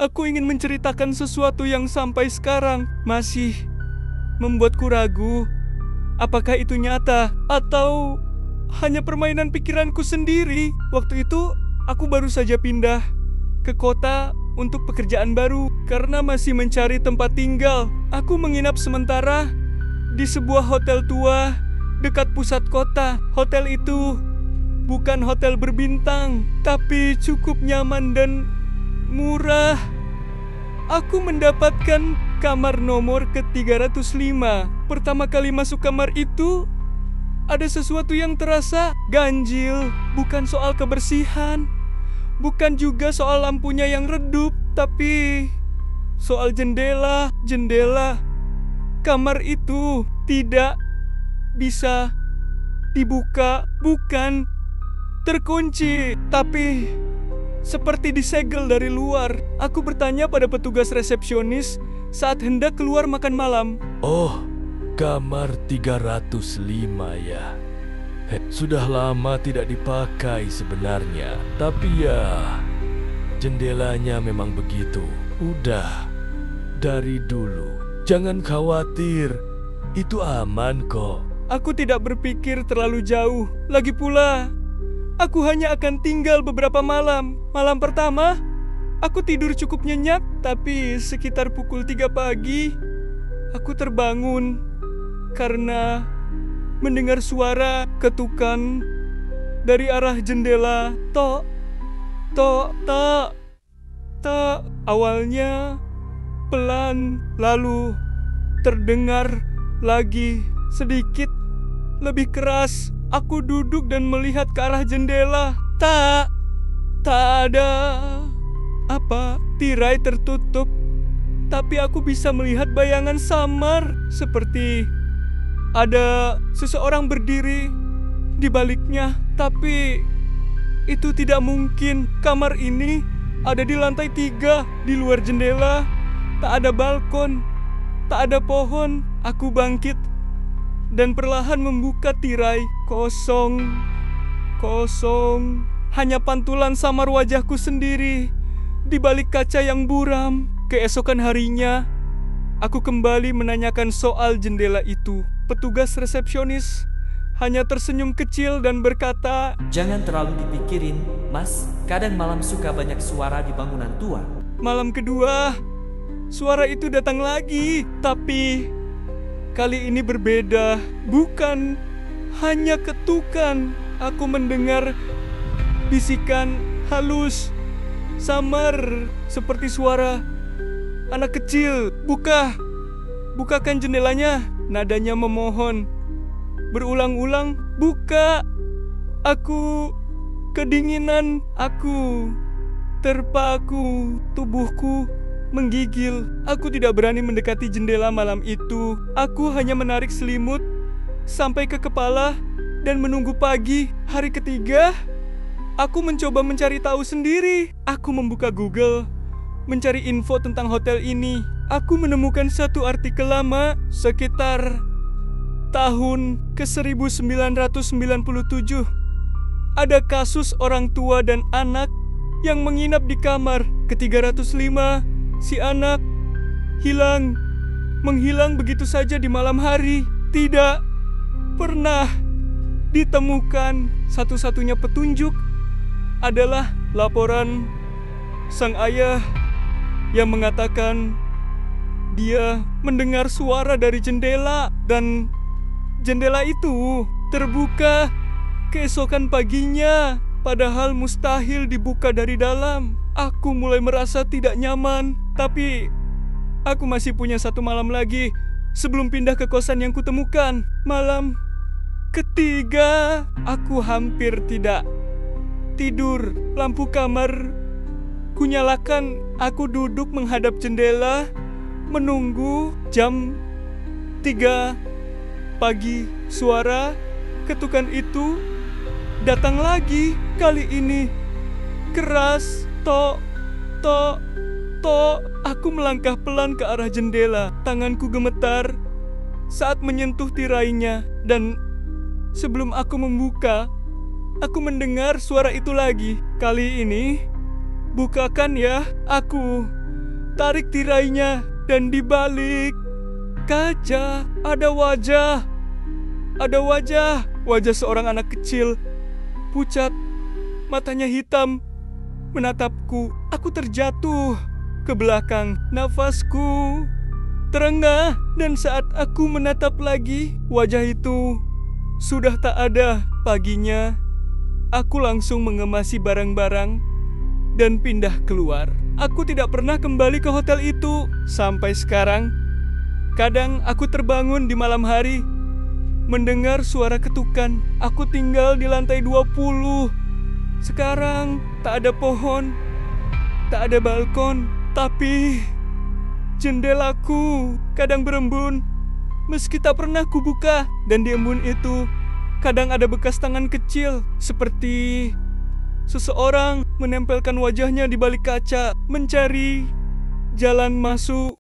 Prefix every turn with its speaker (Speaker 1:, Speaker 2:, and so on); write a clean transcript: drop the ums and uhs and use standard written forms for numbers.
Speaker 1: Aku ingin menceritakan sesuatu yang sampai sekarang masih membuatku ragu. Apakah itu nyata atau hanya permainan pikiranku sendiri? Waktu itu aku baru saja pindah ke kota untuk pekerjaan baru. Karena masih mencari tempat tinggal, aku menginap sementara di sebuah hotel tua dekat pusat kota. Hotel itu bukan hotel berbintang, tapi cukup nyaman dan murah. Aku mendapatkan kamar nomor ke-305. Pertama kali masuk kamar itu, ada sesuatu yang terasa ganjil. Bukan soal kebersihan, bukan juga soal lampunya yang redup, tapi soal jendela. Kamar itu tidak bisa dibuka, bukan terkunci, tapi seperti disegel dari luar. Aku bertanya pada petugas resepsionis saat hendak keluar makan malam.
Speaker 2: Oh, kamar 305 ya. Sudah lama tidak dipakai sebenarnya. Tapi ya, jendelanya memang begitu. Udah dari dulu. Jangan khawatir, itu aman kok.
Speaker 1: Aku tidak berpikir terlalu jauh. Lagi pula, aku hanya akan tinggal beberapa malam. Malam pertama, aku tidur cukup nyenyak, tapi sekitar pukul 3 pagi, aku terbangun karena mendengar suara ketukan dari arah jendela. Tok, tok, tok, tok. Awalnya pelan, lalu terdengar lagi sedikit lebih keras. Aku duduk dan melihat ke arah jendela. Tak ada apa. Tirai tertutup, tapi aku bisa melihat bayangan samar seperti ada seseorang berdiri di baliknya. Tapi itu tidak mungkin. Kamar ini ada di lantai 3, di luar jendela. Tak ada balkon, tak ada pohon. Aku bangkit dan perlahan membuka tirai. Kosong. Hanya pantulan samar wajahku sendiri di balik kaca yang buram. Keesokan harinya, aku kembali menanyakan soal jendela itu. Petugas resepsionis hanya tersenyum kecil dan berkata,
Speaker 3: "Jangan terlalu dipikirin, Mas. Kadang malam suka banyak suara di bangunan tua."
Speaker 1: Malam kedua, suara itu datang lagi, tapi kali ini berbeda. Bukan hanya ketukan. Aku mendengar bisikan halus, samar, seperti suara anak kecil. Bukakan jendelanya. Nadanya memohon. Berulang-ulang, buka. Aku kedinginan. Aku terpaku. Tubuhku menggigil. Aku tidak berani mendekati jendela malam itu. Aku hanya menarik selimut sampai ke kepala dan menunggu pagi. Hari ketiga, aku mencoba mencari tahu sendiri. Aku membuka Google, mencari info tentang hotel ini. Aku menemukan satu artikel lama sekitar tahun ke-1997. Ada kasus orang tua dan anak yang menginap di kamar ke-305. Si anak menghilang begitu saja di malam hari. Tidak pernah ditemukan. Satu-satunya petunjuk adalah laporan sang ayah yang mengatakan dia mendengar suara dari jendela dan jendela itu terbuka keesokan paginya, padahal mustahil dibuka dari dalam. Aku mulai merasa tidak nyaman, tapi aku masih punya satu malam lagi sebelum pindah ke kosan yang kutemukan. Malam ketiga, aku hampir tidak tidur. Lampu kamar kunyalakan. Aku duduk menghadap jendela, menunggu. Jam 3 pagi, suara ketukan itu datang lagi. Kali ini keras. Tok, tok, tok. Aku melangkah pelan ke arah jendela. Tanganku gemetar saat menyentuh tirainya. Dan sebelum aku membuka, aku mendengar suara itu lagi. Kali ini, bukakan ya. Aku tarik tirainya, dan di balik kaca ada wajah. Ada wajah seorang anak kecil, pucat, matanya hitam, menatapku. Aku terjatuh ke belakang, nafasku terengah, dan saat aku menatap lagi, wajah itu sudah tak ada. Paginya, aku langsung mengemasi barang-barang dan pindah keluar. Aku tidak pernah kembali ke hotel itu sampai sekarang. Kadang aku terbangun di malam hari, mendengar suara ketukan. Aku tinggal di lantai 20. Sekarang tak ada pohon, tak ada balkon, tapi jendelaku kadang berembun meski tak pernah kubuka. Dan di embun itu kadang ada bekas tangan kecil, seperti seseorang menempelkan wajahnya di balik kaca, mencari jalan masuk.